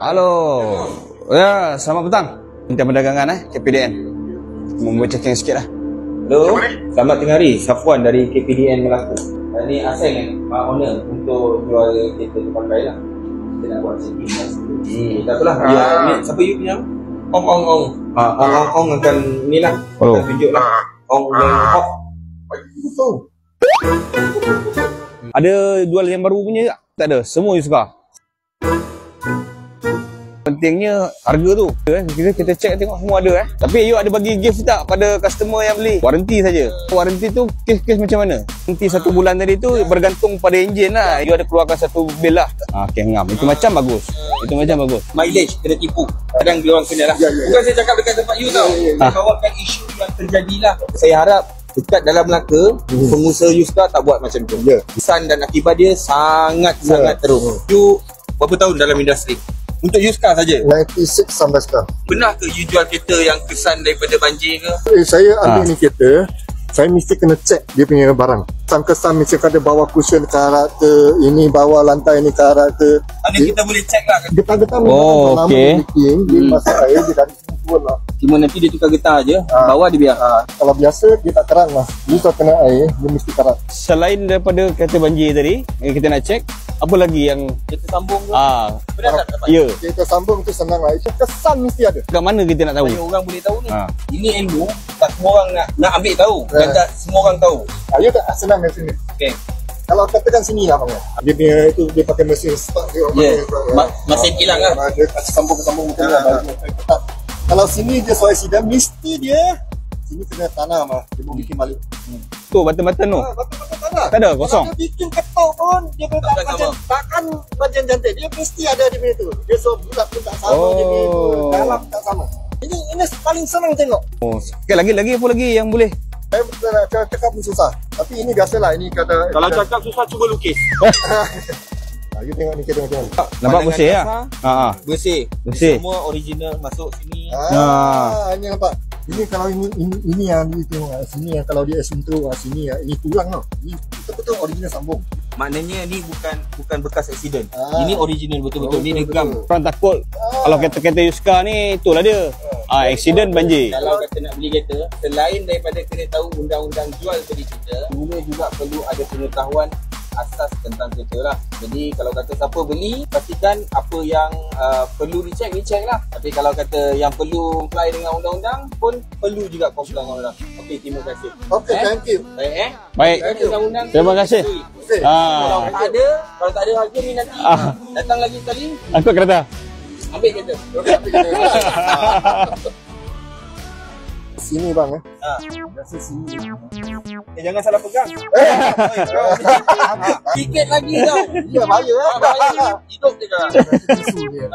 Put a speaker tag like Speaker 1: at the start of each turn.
Speaker 1: Halo. Ya, selamat petang. Kementerian Perdagangan KPDN. Membuat checking sikit lah.
Speaker 2: Halo, selamat tengah hari. Safwan dari KPDN Melaka. Ini Aseng owner untuk jual kereta tu pakai lah. Kita nak buat checking lah. Tak apalah. Ni siapa you punya? Ong. Ong akan ni lah. Akan tunjuk lah. Ong dan Hok. Betul.
Speaker 1: Ada jual yang baru punya tak? Tak ada. Semua you suka. Pentingnya harga tu. Kita check tengok semua ada. Tapi you ada bagi gift tak pada customer yang beli? Waranti saja. Waranti tu kes macam mana? Nanti 1 bulan tadi tu bergantung pada enjin lah. You ada keluarkan satu bil lah. Okay, ngam. Itu macam bagus. Itu macam bagus.
Speaker 2: Mileage kena tipu. Kadang dia orang kena lah. Bukan saya cakap dekat tempat you tau. Saya bawakan isu yang terjadi lah. Saya harap dekat dalam Melaka, pengusaha Yuska tak buat macam tu. Kesan dan akibat dia sangat-sangat teruk. You berapa tahun dalam industri? Untuk Yuska saja.
Speaker 3: 96 sampai sekarang.
Speaker 2: Benar ke you jual kereta yang kesan daripada banjir ke?
Speaker 3: Saya ambil ni kereta, saya mesti kena check dia punya barang. Kesan mesti ada bawah cushion karat ke, ini bawah lantai ni karat ke.
Speaker 2: Mana kita boleh check lah.
Speaker 3: Getah-getah
Speaker 1: Oh, okey.
Speaker 3: dia masuk air, dia dari sini turun lah.
Speaker 2: Cuma nanti dia tukar getah je, bawah dia biar.
Speaker 3: Kalau biasa, dia tak terang lah. Dia kalau kena air, dia mesti karat.
Speaker 1: Selain daripada kereta banjir tadi, kita nak check apa lagi yang
Speaker 2: Kita sambung ke? Benar tak dapat?
Speaker 1: ya.
Speaker 3: Kita sambung tu senang lah. Kesan mesti ada.
Speaker 1: Kat mana kita nak tahu?
Speaker 2: Banyak orang boleh tahu ni. Ini ilmu, tak semua orang nak ambil tahu. Dan tak semua orang tahu.
Speaker 3: Ya tak senang dari sini.
Speaker 2: Okay.
Speaker 3: Kalau katakan sini lah bang. Dia punya itu, dia pakai mesin start.
Speaker 2: Mesin hilang lah.
Speaker 3: Dia sambung betul lah. Kalau sini dia soal sidang, mesti dia sini kena tanam lah. Dia mau bikin balik.
Speaker 1: Tu batan-batan tu.
Speaker 3: Betul-betul tanam.
Speaker 1: Tak ada, kosong.
Speaker 3: Kalau dia bikin ketok pun, dia takkan macam cantik. Dia mesti ada di punya tu. Dia so bulat pun tak sama dia punya tu. Dalam tak sama. Ini paling senang tengok.
Speaker 1: Oh, okay, lagi apa lagi yang boleh?
Speaker 3: Saya cakap pun susah. Tapi ini biasalah. Ini kata
Speaker 2: Kalau cakap susah, cuba lukis.
Speaker 3: you tengok ni kereta macam mana.
Speaker 1: Nampak bersih lah.
Speaker 2: Bersih.
Speaker 1: Bersih.
Speaker 2: Semua original masuk sini.
Speaker 3: Ini nampak. Ini kalau ini yang ni tengok sini yang kalau dia sentuh sini ini tulang tau. Ini betul-betul original sambung.
Speaker 2: Maknanya ni bukan bekas aksiden. Ini original betul-betul. Ni legam.
Speaker 1: Orang takut kalau kereta-kereta Yuska ni itulah dia. Aksiden banjir.
Speaker 2: Kalau kata nak beli kereta, selain daripada kena tahu undang-undang jual beli kereta, guna juga perlu ada pengetahuan asas tentang kereta lah. Jadi kalau kata siapa beli, pastikan apa yang perlu recheck lah. Tapi kalau kata yang perlu comply dengan undang-undang pun perlu juga comply dengan undang. Okey, terima kasih.
Speaker 3: Okay, thank you.
Speaker 1: Baik.
Speaker 2: Undang-undang
Speaker 1: Terima kasih.
Speaker 2: Kalau tak ada harga ni nanti datang lagi sekali,
Speaker 1: Angkut kereta.
Speaker 2: ambil kereta.
Speaker 3: Sini bang
Speaker 2: Rasa sini. Jangan salah pegang. Tiket lagi tau.
Speaker 3: Ya bahaya
Speaker 2: Hidup dia kan.
Speaker 3: Tisu dia.